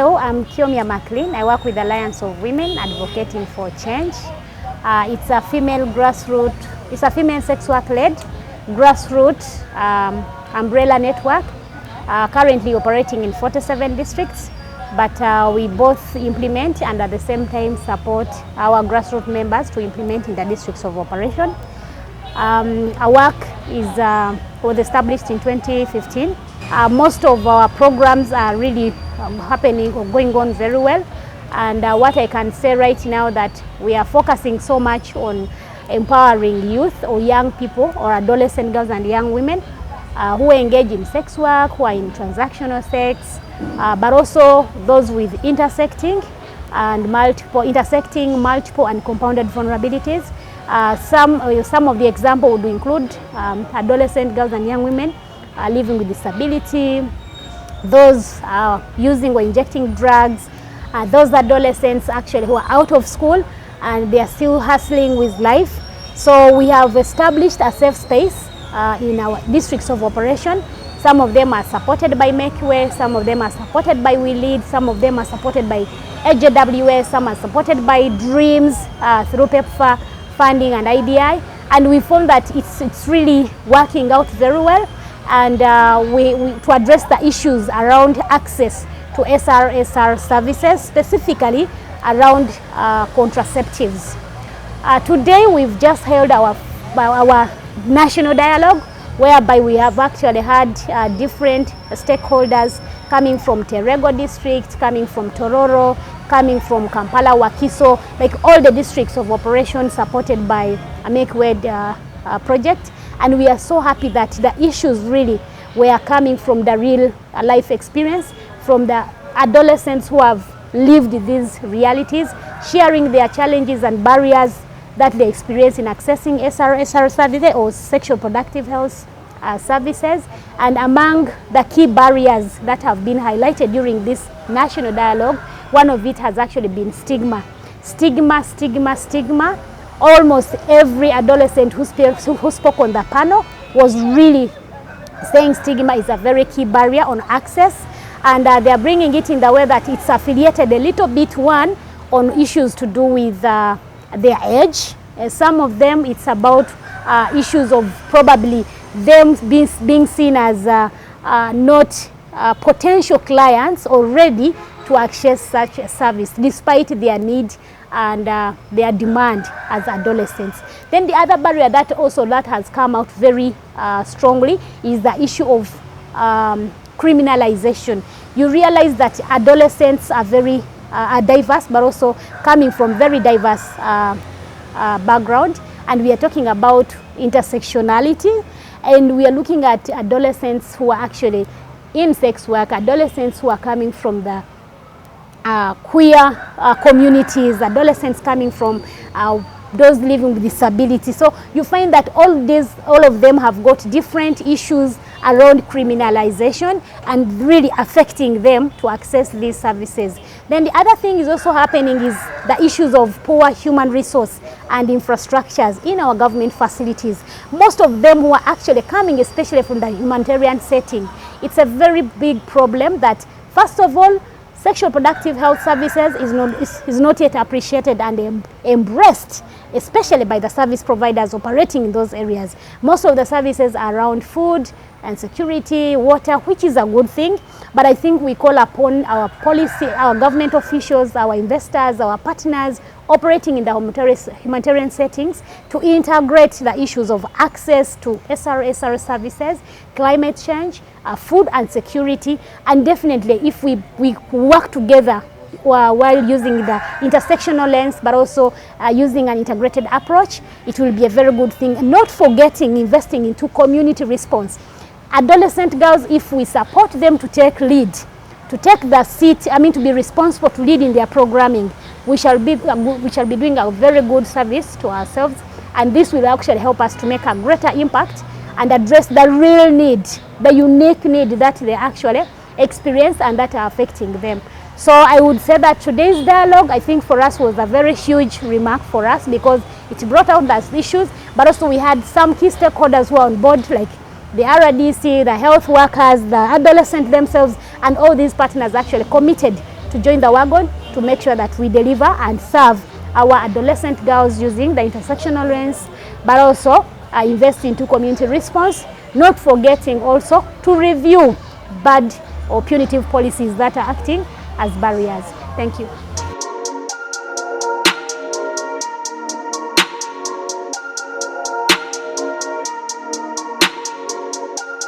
Hello, I'm Kiomia McLean. I work with the Alliance of Women Advocating for Change. It's a female sex work-led grassroots umbrella network, currently operating in 47 districts. But we both implement and at the same time support our grassroots members to implement in the districts of operation. Our work was established in 2015. Most of our programs are really happening or going on very well. And what I can say right now that we are focusing so much on empowering youth or young people or adolescent girls and young women who engage in sex work, who are in transactional sex, but also those with intersecting multiple and compounded vulnerabilities. Some of the examples would include adolescent girls and young women living with disability, those using or injecting drugs, those adolescents actually who are out of school and they are still hustling with life. So we have established a safe space in our districts of operation. Some of them are supported by Make Way, some of them are supported by We Lead, some of them are supported by AJWS, some are supported by Dreams through PEPFAR funding and IDI. And we found that it's really working out very well. And to address the issues around access to SRSR services, specifically around contraceptives. Today we've just held our national dialogue, whereby we have actually had different stakeholders coming from Terego district, coming from Tororo, coming from Kampala, Wakiso, like all the districts of operation supported by a Make Way project. And we are so happy that the issues really were coming from the real life experience, from the adolescents who have lived these realities, sharing their challenges and barriers that they experience in accessing SRSR services or sexual reproductive health services. And among the key barriers that have been highlighted during this national dialogue, one of it has actually been stigma. Stigma. Almost every adolescent who spoke on the panel was really saying stigma is a very key barrier on access, and they are bringing it in the way that it's affiliated a little bit on issues to do with their age. Some of them it's about issues of probably them being seen as not potential clients or ready to access such a service despite their need and their demand as adolescents. Then the other barrier that has come out very strongly is the issue of criminalization. You realize that adolescents are very diverse, but also coming from very diverse background, and we are talking about intersectionality, and we are looking at adolescents who are actually in sex work, adolescents who are coming from the queer communities, adolescents coming from those living with disability. So you find that all of them have got different issues around criminalization and really affecting them to access these services. Then the other thing is also happening is the issues of poor human resource and infrastructures in our government facilities. Most of them who are actually coming, especially from the humanitarian setting, it's a very big problem that, first of all, sexual reproductive health services is not yet appreciated and embraced, especially by the service providers operating in those areas. Most of the services are around food and security, water, which is a good thing. But I think we call upon our policy, our government officials, our investors, our partners operating in the humanitarian settings to integrate the issues of access to SRSR services, climate change, food and security, and definitely if we work together while using the intersectional lens, but also using an integrated approach, it will be a very good thing. And not forgetting investing into community response. Adolescent girls, if we support them to take lead, to take the seat, to be responsible to lead in their programming, we shall be doing a very good service to ourselves, and this will actually help us to make a greater impact and address the real need, the unique need that they actually experience and that are affecting them. So I would say that today's dialogue, I think for us was a very huge remark for us because it brought out those issues, but also we had some key stakeholders who are on board, like the RDC, the health workers, the adolescents themselves, and all these partners actually committed to join the wagon to make sure that we deliver and serve our adolescent girls using the intersectional lens, but also invest into community response, not forgetting also to review bad or punitive policies that are acting as barriers. Thank you.